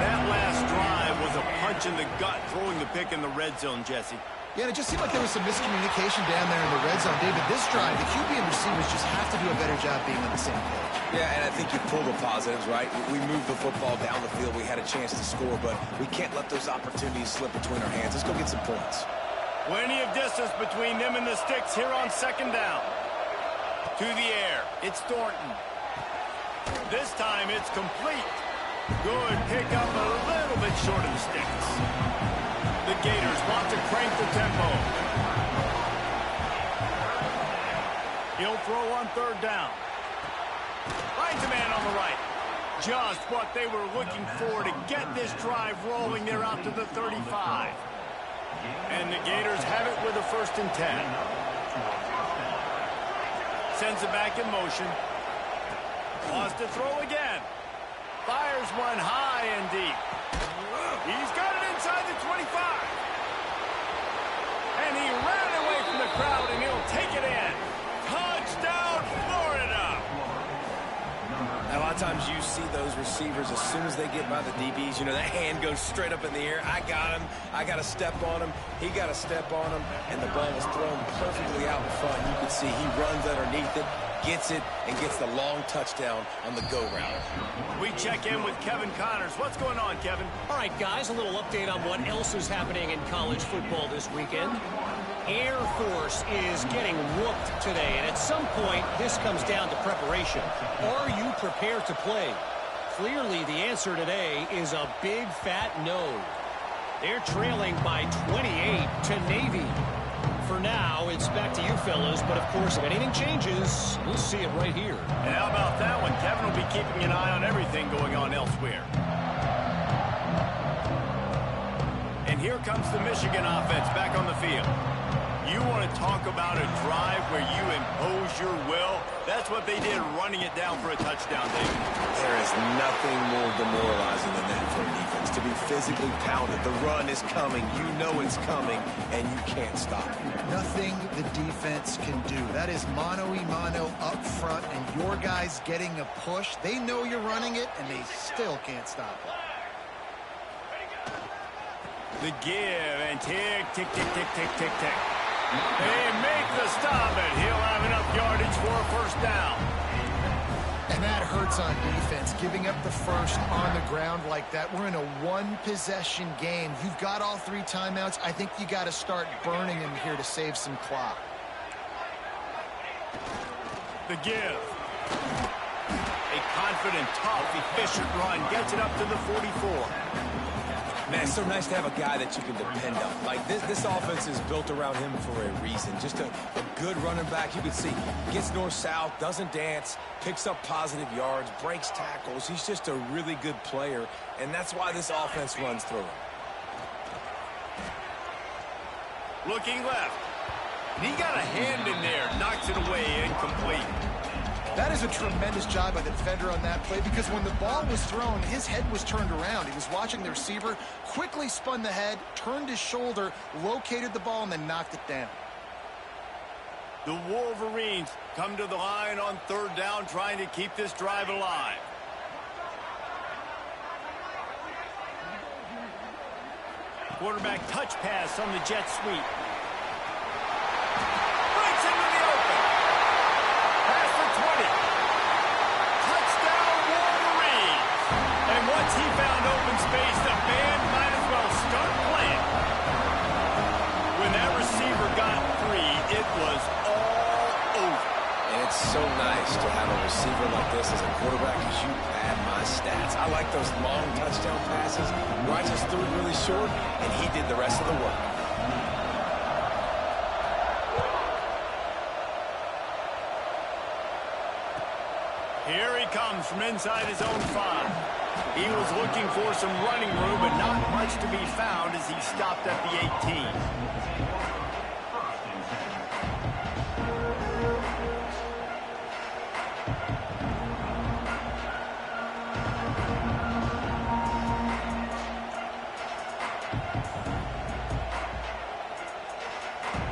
That last drive was a punch in the gut, throwing the pick in the red zone, Jesse. Yeah, and it just seemed like there was some miscommunication down there in the red zone. David, this drive, the QB and receivers just have to do a better job being on the same page. Yeah, and I think you pull the positives, right? We moved the football down the field. We had a chance to score, but we can't let those opportunities slip between our hands. Let's go get some points. Plenty of distance between them and the sticks here on 2nd down. To the air. It's Thornton. This time it's complete. Good pickup, a little bit short of the sticks. The Gators want to crank the tempo. He'll throw on 3rd down. Finds a man on the right. Just what they were looking for to get this drive rolling. They're out to the 35. And the Gators have it with a 1st and 10. Sends it back in motion. Wants to throw again. Fires one high and deep. He's got it inside the 25. And he ran away from the crowd, and he'll take it in. Touchdown, Florida. Now, a lot of times you see those receivers, as soon as they get by the DBs, you know, that hand goes straight up in the air. I got him. I got to step on him. He got to step on him. And the ball was thrown perfectly out in front. You can see he runs underneath it. gets it, and gets the long touchdown on the go route. We check in with Kevin Connors. What's going on, Kevin? All right, guys, a little update on what else is happening in college football this weekend. Air Force is getting whooped today, and at some point, this comes down to preparation. Are you prepared to play? Clearly, the answer today is a big, fat no. They're trailing by 28 to Navy. For now, it's back to you fellas, but of course, if anything changes, we'll see it right here. And how about that one? Kevin will be keeping an eye on everything going on elsewhere. And here comes the Michigan offense back on the field. You want to talk about a drive where you impose your will? That's what they did, running it down for a touchdown, David. There is nothing more demoralizing than that for a defense, to be physically pounded. The run is coming, you know it's coming, and you can't stop it. Nothing the defense can do. That is mano-a-mano up front, and your guys getting a push. They know you're running it, and they still can't stop it. The give, and tick, tick, tick, tick, tick, tick, tick. They make the stop, and he'll have enough yardage for a first down. And that hurts on defense, giving up the first on the ground like that. We're in a one-possession game. You've got all 3 timeouts. I think you got to start burning them here to save some clock. The give. A confident, tough, efficient run gets it up to the 44. Man, it's so nice to have a guy that you can depend on. Like, this offense is built around him for a reason. Just a good running back. You can see, gets north-south, doesn't dance, picks up positive yards, breaks tackles. He's just a really good player, and that's why this offense runs through him. Looking left. He got a hand in there, knocks it away, incomplete. That is a tremendous job by the defender on that play, because when the ball was thrown, his head was turned around. He was watching the receiver, quickly spun the head, turned his shoulder, located the ball, and then knocked it down. The Wolverines come to the line on 3rd down, trying to keep this drive alive. Quarterback touch pass on the jet sweep. Breaks into the open. Pass for 20. Touchdown Wolverines. And once he found open space, the band might as well start playing. When that receiver got free, it was all over. And it's so nice to have a receiver like this as a quarterback, because you pad my stats. I like those long touchdown passes where I just threw it really short, and he did the rest of the work. Here he comes from inside his own 5. He was looking for some running room, but not much to be found as he stopped at the 18.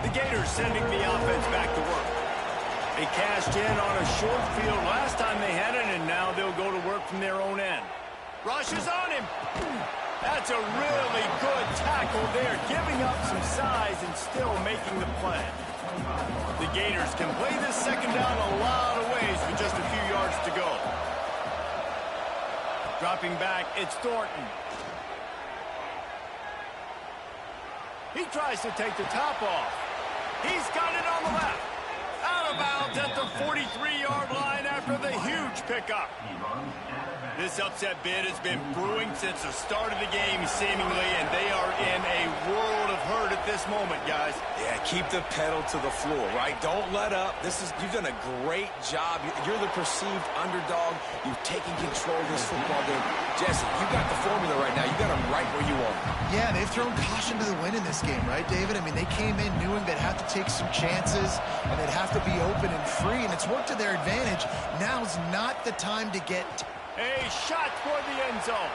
The Gators sending the offense back to work. They cashed in on a short field last time they had it, and now they'll go to work from their own end. Rush is on him. That's a really good tackle there, giving up some size and still making the play. The Gators can play this second down a lot of ways with just a few yards to go. Dropping back, it's Thornton. He tries to take the top off. He's got it on the left. Out of bounds at the 43-yard line after the huge pickup. This upset bid has been brewing since the start of the game, seemingly, and they are in a world of hurt at this moment, guys. Yeah, keep the pedal to the floor, right? Don't let up. You've done a great job. You're the perceived underdog. You've taken control of this football game. Jesse, you got the formula right now. You got them right where you want them. Yeah, they've thrown caution to the wind in this game, right, David? I mean, they came in knowing they'd have to take some chances, and they'd have to be open and free, and it's worked to their advantage. Now's not the time to get... A shot toward the end zone.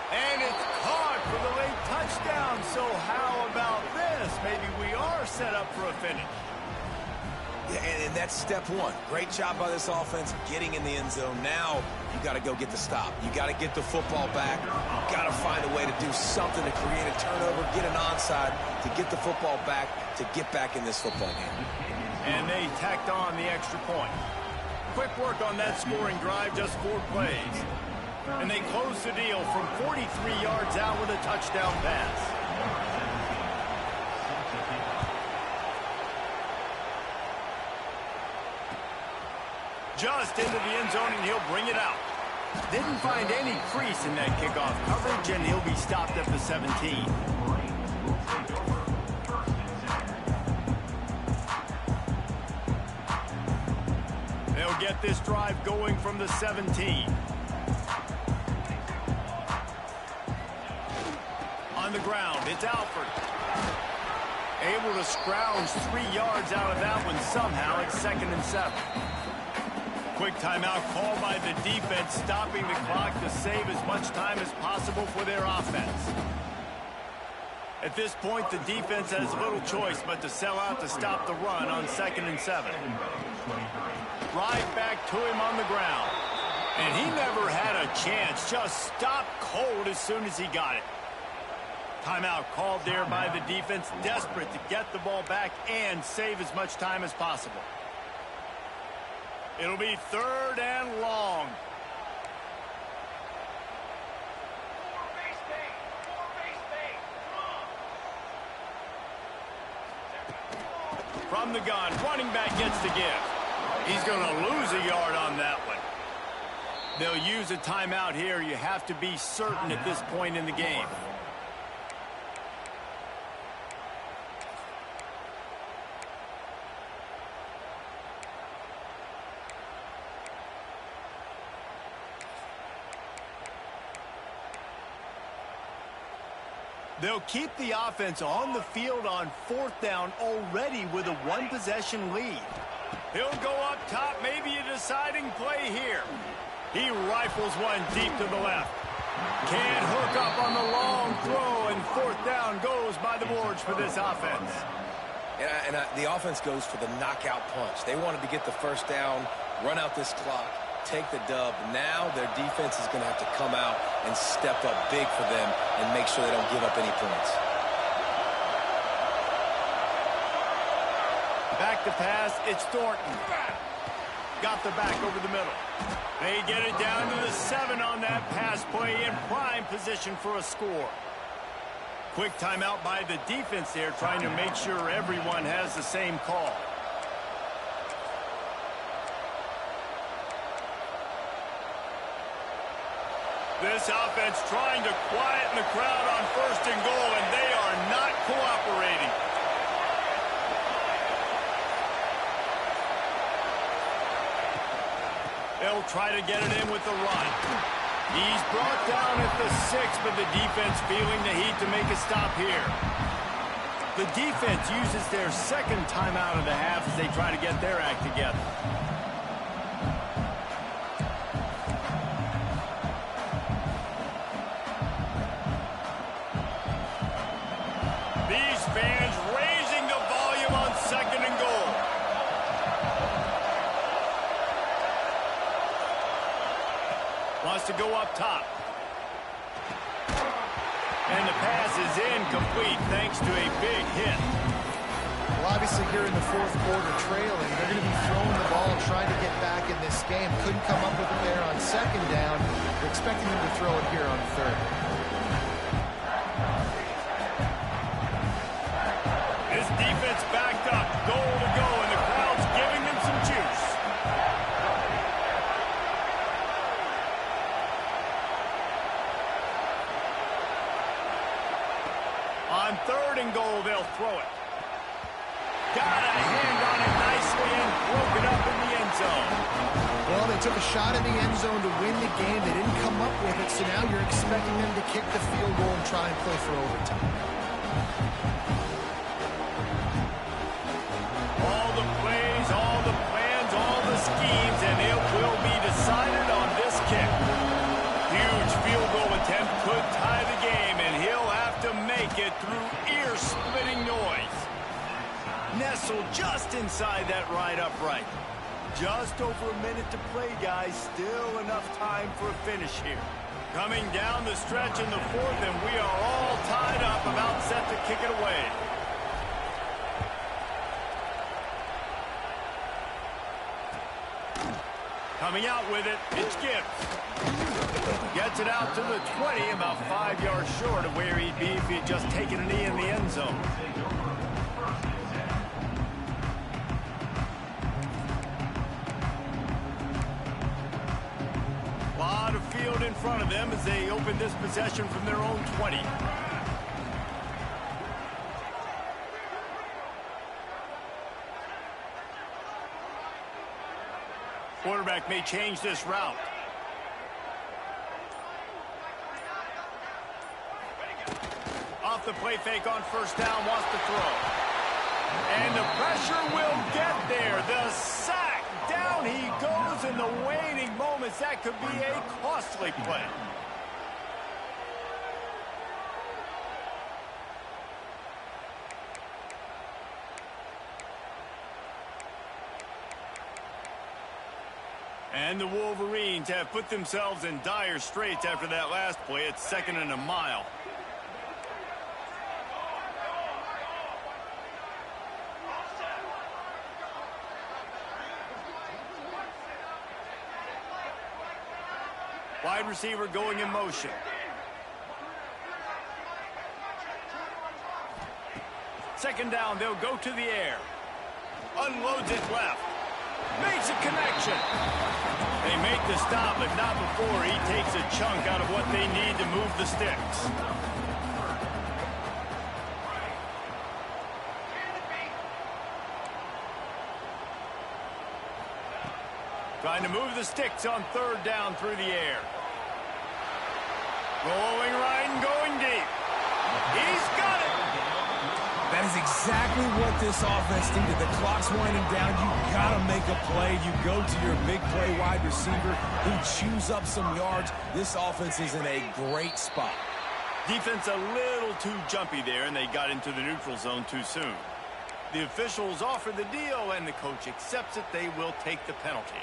And it's caught for the late touchdown. So how about this? Maybe we are set up for a finish. Yeah, and that's step one. Great job by this offense getting in the end zone. Now you got to go get the stop. You got to get the football back. You got to find a way to do something to create a turnover, get an onside, to get the football back, to get back in this football game. And they tacked on the extra point. Quick work on that scoring drive, just 4 plays. And they close the deal from 43 yards out with a touchdown pass. Just into the end zone, and he'll bring it out. Didn't find any crease in that kickoff coverage, and he'll be stopped at the 17. They'll get this drive going from the 17. On the ground, it's Alford. Able to scrounge 3 yards out of that one somehow. It's 2nd and 7. Quick timeout called by the defense, stopping the clock to save as much time as possible for their offense. At this point, the defense has little choice but to sell out to stop the run on 2nd and 7. Right back to him on the ground. And he never had a chance. Just stopped cold as soon as he got it. Timeout called there by the defense, desperate to get the ball back and save as much time as possible. It'll be 3rd and long. From the gun, running back gets the give. He's going to lose a yard on that one. They'll use a timeout here. You have to be certain at this point in the game. They'll keep the offense on the field on 4th down already with a 1-possession lead. He'll go up top, maybe a deciding play here. He rifles one deep to the left. Can't hook up on the long throw, and 4th down goes by the boards for this offense. And the offense goes for the knockout punch. They wanted to get the 1st down, run out this clock, take the dub. Now their defense is going to have to come out and step up big for them and make sure they don't give up any points. Back to pass, it's Thornton. Got the back over the middle. They get it down to the 7 on that pass play in prime position for a score. Quick timeout by the defense there, trying to make sure everyone has the same call. This offense trying to quieten the crowd on 1st and goal, and they are not cooperating. They'll try to get it in with the run. He's brought down at the 6, but the defense feeling the heat to make a stop here. The defense uses their 2nd timeout of the half as they try to get their act together. These fans raising the volume on 2nd and goal. Wants to go up top. And the pass is incomplete thanks to a big hit. Well, obviously here in the 4th quarter trailing, they're going to be throwing the ball, trying to get back in this game. Couldn't come up with it there on 2nd down. They're expecting them to throw it here on 3rd. This defense backed up, goal to go, and the crowd's giving them some juice. On 3rd and goal, they'll throw it. Got a hand on it nicely and broke it up in the end zone. Well, they took a shot in the end zone to win the game. They didn't come up with it, so now you're expecting them to kick the field goal and try and play for overtime. All the plays, all the plans, all the schemes, and it will be decided on this kick. Huge field goal attempt could tie the game, and he'll have to make it through ear-splitting noise. Nestled just inside that right upright. Just over a minute to play, guys. Still enough time for a finish here. Coming down the stretch in the fourth, and we are all tied up, about set to kick it away. Coming out with it, it's Gibbs. Gets it out to the 20, about 5 yards short of where he'd be if he'd just taken a knee in the end zone. A lot of field in front of them as they open this possession from their own 20. Quarterback may change this route. Off the play fake on first down, wants to throw. And the pressure will get there. The sack, down he goes in the waning moments. That could be a costly play. And the Wolverines have put themselves in dire straits after that last play. It's 2nd and a mile. Wide receiver going in motion. Second down, they'll go to the air. Unloads it left. Makes a connection. They make the stop, but not before he takes a chunk out of what they need to move the sticks. Trying to move the sticks on third down through the air. Rolling right and going deep. He's got it. That is exactly what this offense needed. The clock's winding down. You got to make a play. You go to your big play wide receiver who chews up some yards. This offense is in a great spot. Defense a little too jumpy there, and they got into the neutral zone too soon. The officials offer the deal, and the coach accepts it. They will take the penalty.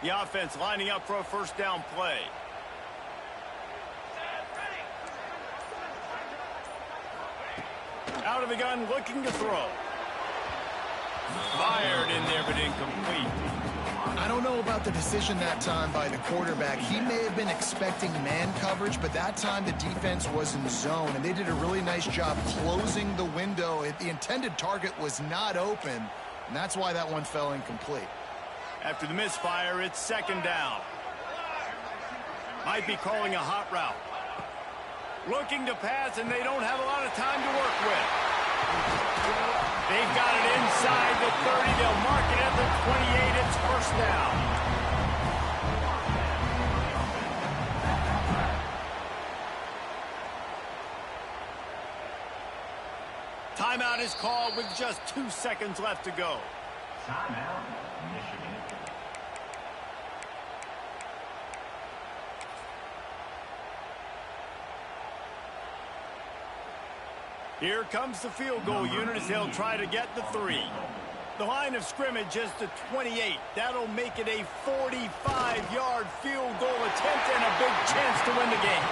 The offense lining up for a first down play. Out of the gun, looking to throw. Fired in there, but incomplete. I don't know about the decision that time by the quarterback. He may have been expecting man coverage, but that time the defense was in zone, and they did a really nice job closing the window. The intended target was not open, and that's why that one fell incomplete. After the misfire, it's second down. Might be calling a hot route. Looking to pass, and they don't have a lot of time to work with. They've got it inside the 30. They'll mark it at the 28. It's first down. Timeout is called with just 2 seconds left to go. Timeout, Michigan. Here comes the field goal unit as they'll try to get the 3. The line of scrimmage is the 28. That'll make it a 45-yard field goal attempt and a big chance to win the game.